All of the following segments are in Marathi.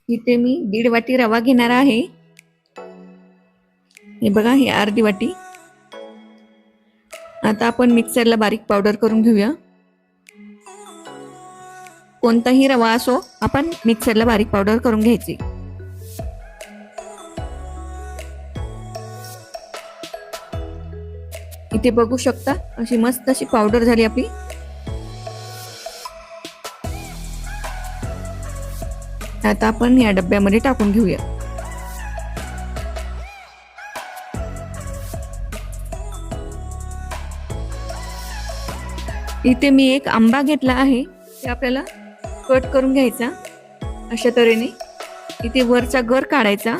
इथे मी 1.5 वाटी रवा घेणार आहे. हे बघा, ही अर्धी वाटी. आता आपण मिक्सरला बारीक पावडर करून घेऊया. कोणताही रवा असो, आपण मिक्सरला बारीक पावडर करून घ्यायची. इथे बघू शकता, अशी मस्त अशी पावडर झाली आपली. आता आपण या डब्यामध्ये टाकून घेऊया. इथे मी एक आंबा घेतला आहे, ते आपल्याला कट करून घ्यायचा अशा तऱ्हेने. इथे वरचा गर काढायचा,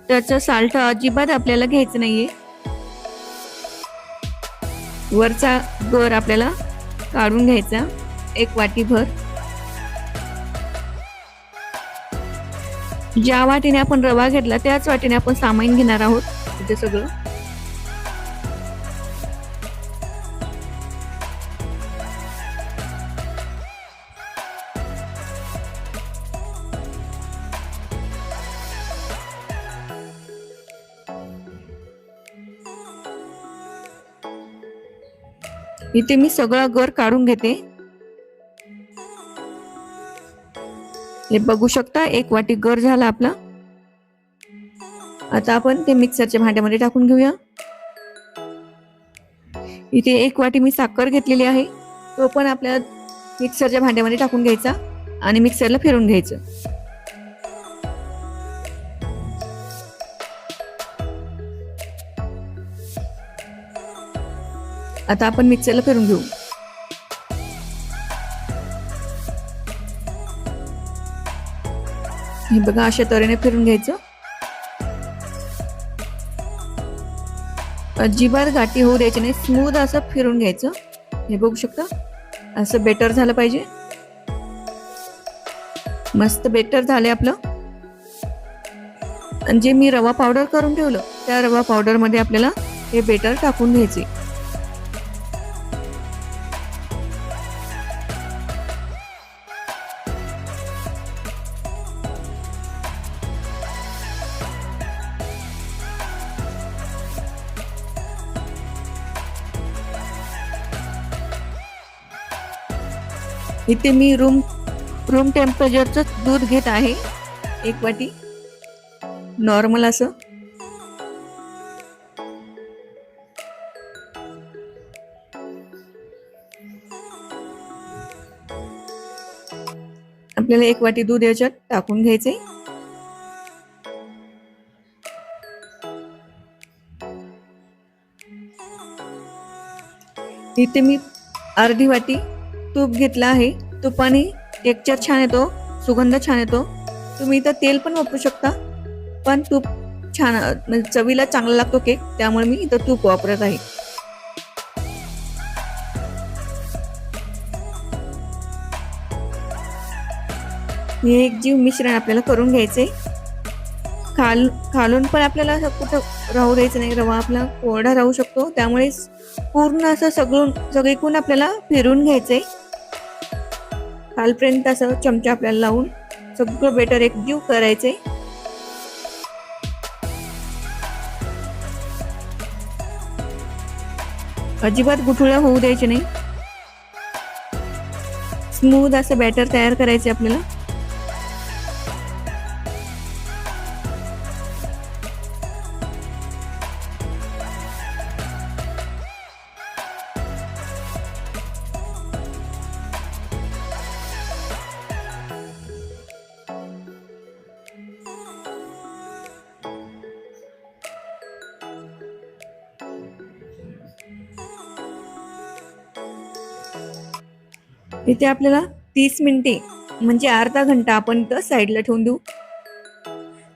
त्याचं साल्ट अजिबात आपल्याला घ्यायचं नाहीये. वरचा गर आपल्याला काढून घ्यायचा 1 वाटीभर. ज्या वाटीने आपण रवा घेतला त्याच वाटीने आपण सामाईन घेणार आहोत इथे सगळं. इथे मी सगळा गर काढून घेते. हे बघू शकता, 1 वाटी गर झाला आपला. आता आपण ते मिक्सरच्या भांड्यामध्ये टाकून घेऊया. इथे 1 वाटी मी साखर घेतलेली आहे, तो पण आपल्याला मिक्सरच्या भांड्यामध्ये टाकून घ्यायचा आणि मिक्सरला फिरून घ्यायचं. आता आपण मिक्सरला फिरून घेऊ. हे बघा, अशा तऱ्हेने फिरून घ्यायचं. अजिबात गाठी होऊ द्यायची नाही, स्मूथ असं फिरून घ्यायचं. हे बघू शकता, असं बेटर झालं पाहिजे. मस्त बेटर झाले आपलं. आणि जे मी रवा पावडर करून ठेवलं, त्या रवा पावडर मध्ये आपल्याला हे बेटर टाकून घ्यायचे. इथे मी रूम टेम्परेचरचं दूध घेत आहे 1 वाटी, नॉर्मल असं. आपल्याला 1 वाटी दूध याच्यात टाकून घ्यायचे. इथे मी अर्धी वाटी तूप घेतला आहे. तुपाने टेक्स्चर छान येतो, सुगंध छान येतो. तुम्ही इथं तेल पण वापरू शकता, पण तूप छान म्हणजे चवीला चांगला लागतो केक, त्यामुळे मी इथं तूप वापरत आहे. हे एकजीव मिश्रण आपल्याला करून घ्यायचे. खालून पण आपल्याला कुठं राहू द्यायचं नाही, रवा आपला कोरडा राहू शकतो. त्यामुळे पूर्ण असं सगळीकडून आपल्याला फिरून घ्यायचंय. खालपर्यंत असं चमचा आपल्याला लावून सगळं बेटर एकजीव करायचंय. अजिबात गुठळ्या होऊ द्यायचे नाही. स्मूथ असं बॅटर तयार करायचे आपल्याला. इथे आपल्याला 30 मिनिटे म्हणजे अर्धा घंटा आपण इथं साईडला ठेवून देऊ.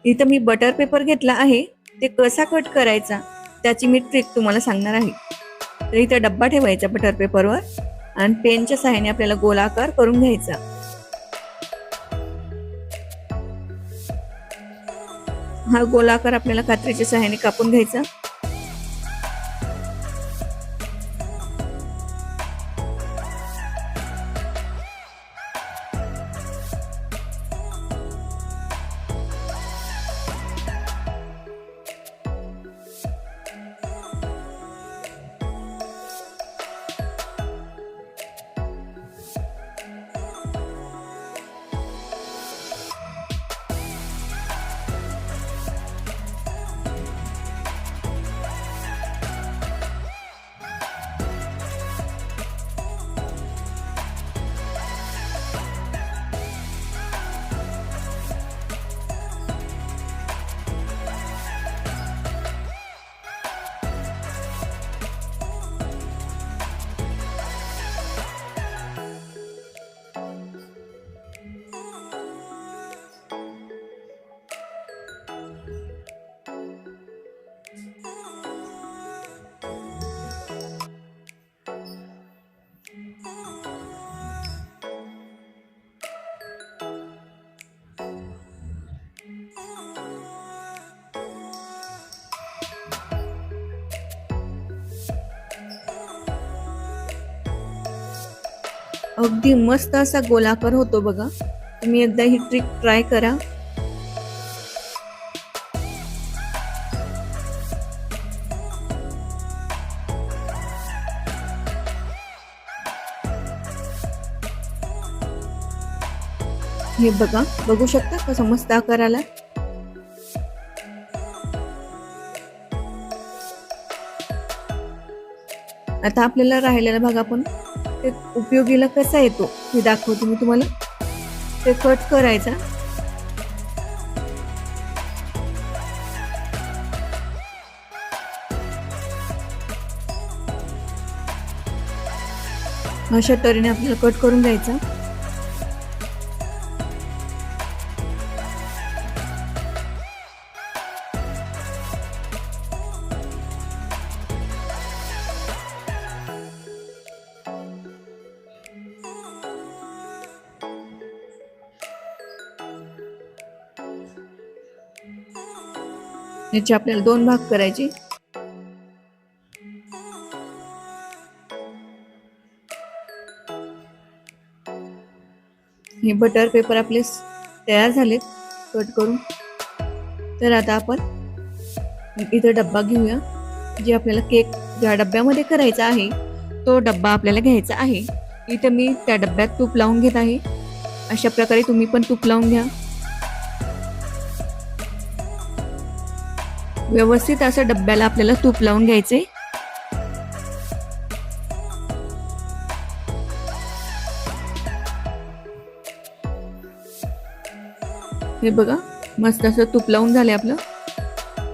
इथं मी बटर पेपर घेतला आहे, ते कसा कट करायचा त्याची मी ट्रिक तुम्हाला सांगणार आहे. तर इथं डब्बा ठेवायचा बटर पेपरवर आणि पेनच्या सहाय्याने आपल्याला गोलाकार करून घ्यायचा. हा गोलाकार आपल्याला कात्रीच्या सहाय्याने कापून घ्यायचा. अगदी मस्त असा गोलाकार होतो बघा. तुम्ही एकदा ही ट्रिक ट्राय करा. हे बघा, बघू शकता कसा मस्त आकार आला. आता आपल्याला राहिलेला भाग आपण ते उपयोगीला कसा येतो हे दाखवते मी तुम्हाला. ते कट करायचा. अशा तऱ्हेने आपल्याला कट करून घ्यायचा. याचे आपल्याला 2 भाग करायचे. हे बटर पेपर आपले तयार झालेत कट करून. तर आता आपण इथं डब्बा घेऊया. जे आपल्याला केक ज्या डब्यामध्ये करायचा आहे तो डब्बा आपल्याला घ्यायचा आहे. इथं मी त्या डब्यात तूप लावून घेत आहे. अशा प्रकारे तुम्ही पण तूप लावून घ्या. व्यवस्थित असं डब्याला आपल्याला तूप लावून घ्यायचे. हे बघा, मस्त असं तूप लावून झाले आपलं.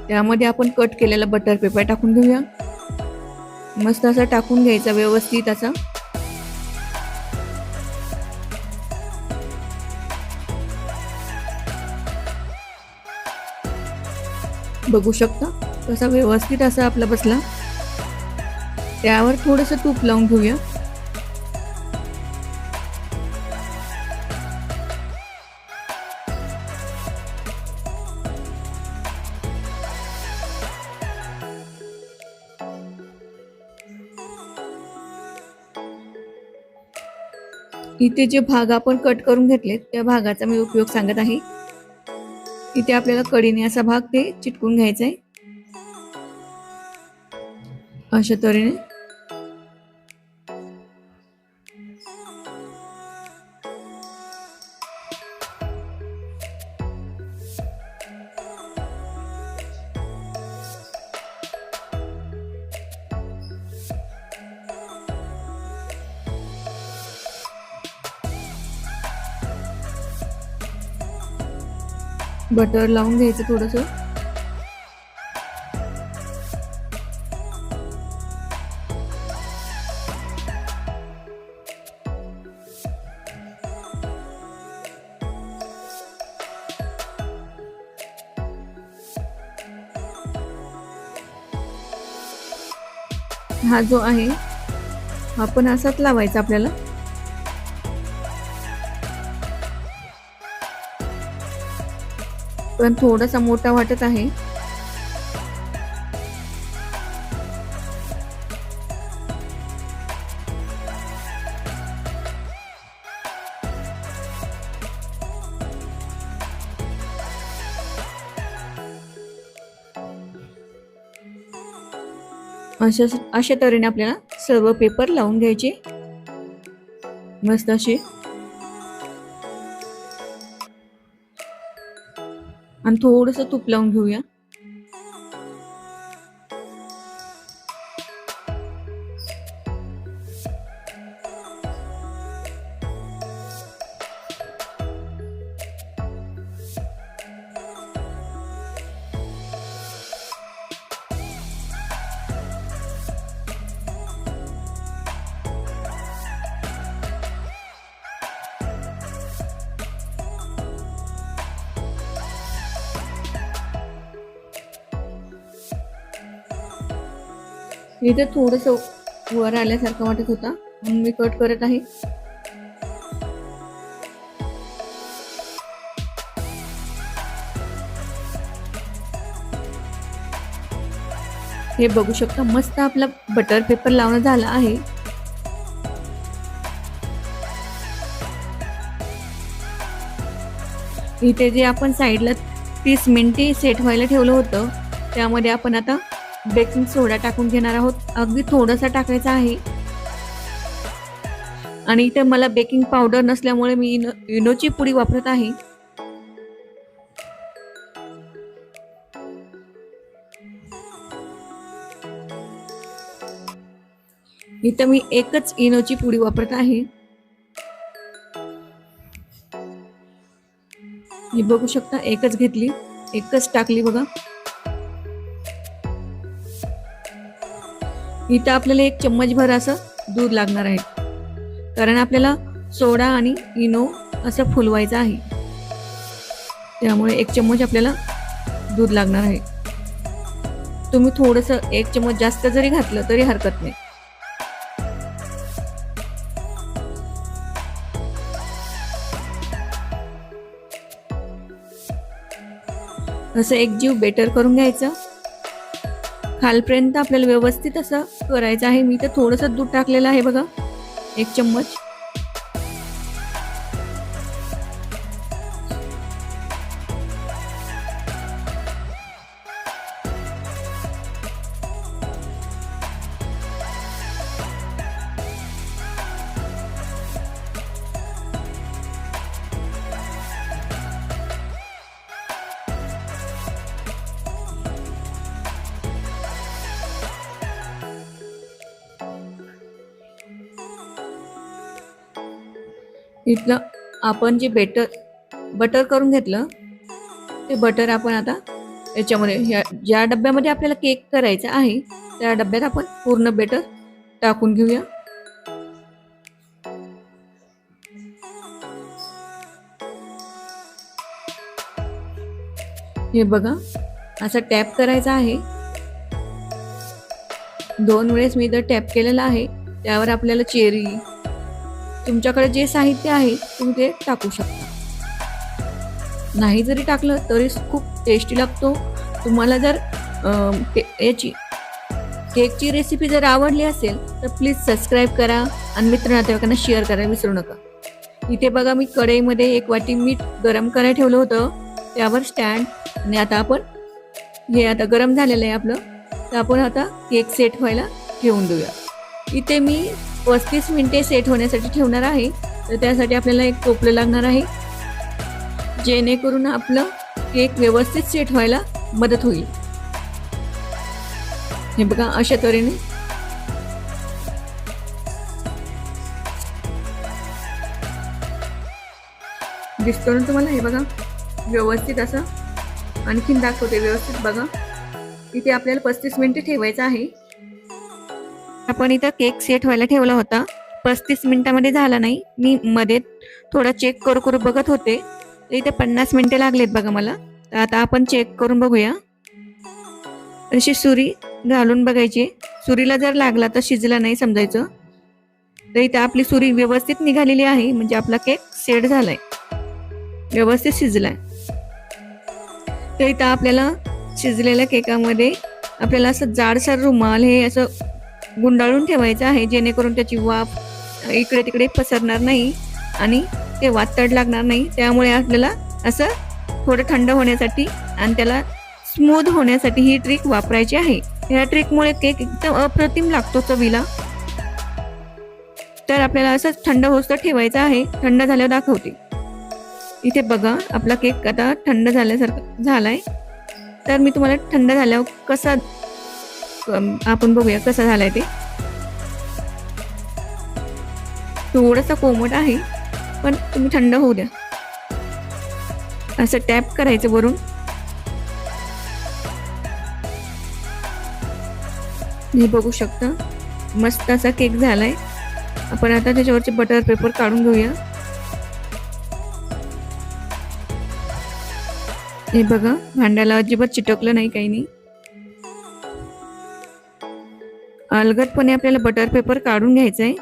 त्यामध्ये आपण कट केलेला बटर पेपर टाकून घेऊया. मस्त असं टाकून घ्यायचा व्यवस्थित असा. बघू शकता कसा व्यवस्थित असा आपला बसला. त्यावर थोडंसं तूप लावून घेऊया. इथे जे भाग आपण कट करून घेतले त्या भागाचा मी उपयोग सांगत आहे. इथे आपल्याला कडीने असा भाग ते चिटकून घ्यायचा आहे. अशा तऱ्हेने बटर लावून घ्यायचं थोडंसं. हा जो आहे हा पण असाच लावायचा आपल्याला. पण थोडासा मोठा वाटत आहे. अशा तऱ्हेने आपल्याला सर्व पेपर लावून घ्यायचे मस्त असे. आणि थोडंसं तूप लावून घेऊया. इथे थोडंसं वर आल्यासारखं वाटत होता म्हणून मी कट करत आहे. हे बघू शकता मस्त आपला बटर पेपर लावणं झाला आहे. इथे जे आपण साईडला 30 मिनिटे सेट व्हायला ठेवलं होतं त्यामध्ये आपण आता बेकिंग सोडा टाकून घेणार आहोत. अगदी थोडासा टाकायचा आहे. आणि इथे मला बेकिंग पावडर नसल्यामुळे मी इनोची पुडी वापरत आहे. इथं मी एकच इनोची पुडी वापरत आहे. हे बघू शकता, एकच घेतली, एकच टाकली बघा. इथं आपल्याला 1 चम्मच भर असं दूध लागणार आहे, कारण आपल्याला सोडा आणि इनो असं फुलवायचं आहे. त्यामुळे 1 चम्मच आपल्याला दूध लागणार आहे. तुम्ही थोडंसं 1 चम्मच जास्त जरी घातलं तरी हरकत नाही. असं एकजीव बेटर करून घ्यायचं. खालपर्यंत आपल्याला व्यवस्थित असं करायचं आहे. मी तर थोडंसं दूध टाकलेलं आहे बघा, 1 चम्मच. इथलं आपण जे बटर करून घेतलं ते बटर आपण आता याच्यामध्ये, ज्या डब्यामध्ये आपल्याला केक करायचा आहे त्या डब्यात आपण पूर्ण बटर टाकून घेऊया. हे बघा, असं टॅप करायचं आहे. 2 वेळेस मी इथं टॅप केलेला आहे. त्यावर आपल्याला चेरी, तुमच्याकडे जे साहित्य आहे तुम्ही ते टाकू शकता. नाही जरी टाकलं तरी खूप टेस्टी लागतो. तुम्हाला जर याची केकची रेसिपी जर आवडली असेल तर प्लीज सबस्क्राईब करा आणि मित्र-नातेवाईकांना शेअर करायला विसरू नका. इथे बघा, मी कढईमध्ये 1 वाटी मीठ गरम करायला ठेवलं होतं, त्यावर स्टँड. आणि आता आपण हे आता गरम झालेलं आहे आपलं, तर आपण आता केक सेट व्हायला ठेवून देऊया. इथे मी 35 मिनिटे सेट होण्यासाठी ठेवणार आहे. तर त्यासाठी आपल्याला 1 टोपलं लागणार आहे, जेणेकरून आपलं केक व्यवस्थित सेट व्हायला मदत होईल. हे बघा, अशा तऱ्हेने दिसतो ना तुम्हाला. हे बघा, व्यवस्थित असं आणखीन दाखवते, व्यवस्थित बघा. इथे आपल्याला 35 मिनिटे ठेवायचं आहे. आपण इथं केक सेट व्हायला ठेवला होता, 35 मिनिटामध्ये झाला नाही. मी मध्ये थोडा चेक करू बघत होते, तर इथे 50 मिनिटे लागलेत बघा मला. तर आता आपण चेक करून बघूया. अशी सुरी घालून बघायची. सुरीला जर लागला तर शिजला नाही समजायचं. तर इथे आपली सुरी व्यवस्थित निघालेली आहे, म्हणजे आपला केक सेट झालाय, व्यवस्थित शिजलाय. तर इथं आपल्याला शिजलेल्या केकामध्ये आपल्याला असं जाडसर रुमाल हे असं गुंडाळून ठेवायचं आहे, जेणेकरून त्याची वाफ इकडे तिकडे पसरणार नाही आणि ते वातड लागणार नाही. त्यामुळे आपल्याला असं थोडं थंड होण्यासाठी आणि त्याला स्मूथ होण्यासाठी ही ट्रिक वापरायची आहे. या ट्रिकमुळे केक एकदम अप्रतिम लागतो चवीला. तर आपल्याला असं थंड होस्तर ठेवायचं आहे. थंड झाल्यावर दाखवते. इथे बघा, आपला केक आता थंड झाल्यासारखं झालाय. तर मी तुम्हाला थंड झाल्यावर कसा, आपण बघूया कसा झालाय ते. थोडासा कोमट आहे, पण तुम्ही थंड होऊ द्या. असं टॅप करायचं वरून. हे बघू शकता, मस्त असा केक झालाय. आपण आता त्याच्यावरचे बटर पेपर काढून घेऊया. हे बघा, भांड्याला अजिबात चिटकलं नाही, काही नाही. अलगदपणे आपल्याला बटर पेपर काढून घ्यायचा आहे.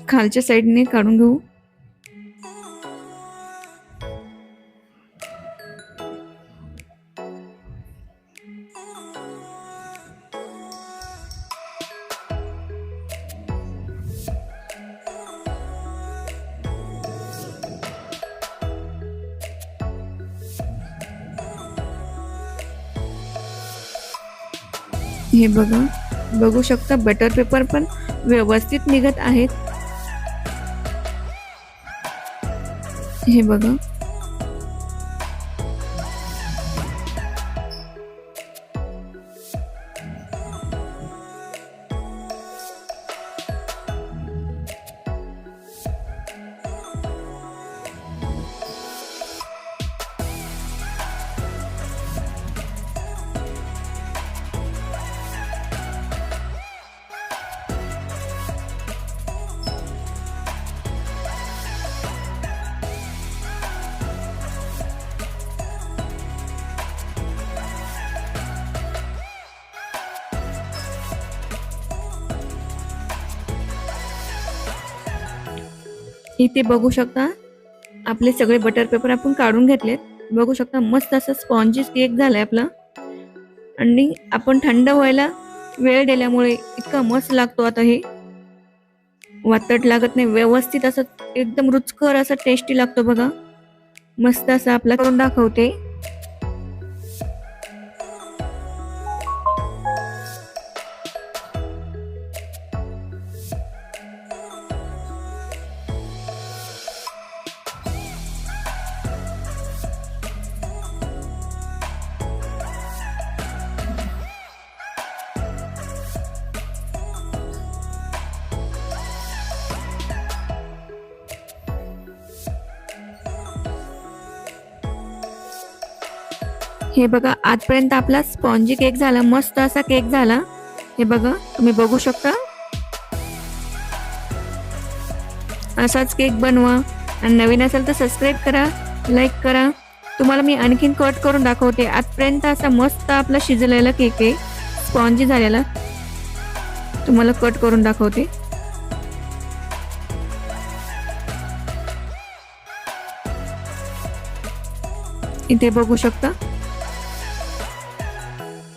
खालच्या साईडने काढून घेऊ. हे बघा, बघू शकता बटर पेपर पण व्यवस्थित निघत आहेत. हे बघा, इथे बघू शकता आपले सगळे बटर पेपर आपण काढून घेतलेत. बघू शकता मस्त असा स्पॉन्जी केक झालाय आपला. आणि आपण थंड व्हायला वेळ दिल्यामुळे इतका मस्त लागतो. आता हे वातट लागत नाही, व्यवस्थित असं एकदम रुचकर असा टेस्टी लागतो बघा. मस्त असा आपला करून दाखवते. हे बघा, आजपर्यंत आपला स्पॉन्जी केक झाला, मस्त असा केक झाला. हे बघा, तुम्ही बघू शकता. असाच केक बनवा आणि नवीन असेल तर सबस्क्राईब करा, लाईक करा. तुम्हाला मी आणखीन कट करून दाखवते. आजपर्यंत असा मस्त आपला शिजलेला केक आहे, स्पॉन्जी झालेला. तुम्हाला कट करून दाखवते. इथे बघू शकता.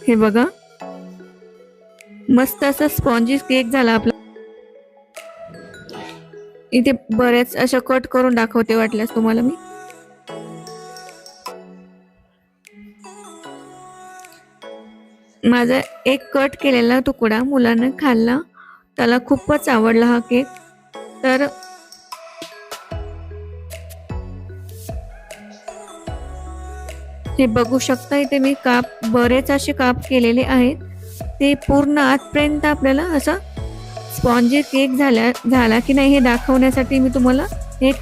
हे बघा, मस्त असा स्पॉन्जी केक झाला आपला. इथे बरेच अशा कट करून दाखवते वाटल्यास तुम्हाला मी. माझा एक कट केलेला तुकडा मुलांना खाल्ला, त्याला खूपच आवडला हा केक. तर हे बघू शकता, इथे मी बरेच असे काप केलेले आहेत. ते पूर्ण आतपर्यंत आपल्याला असा स्पॉन्जी केक झाला की नाही हे दाखवण्यासाठी मी तुम्हाला एक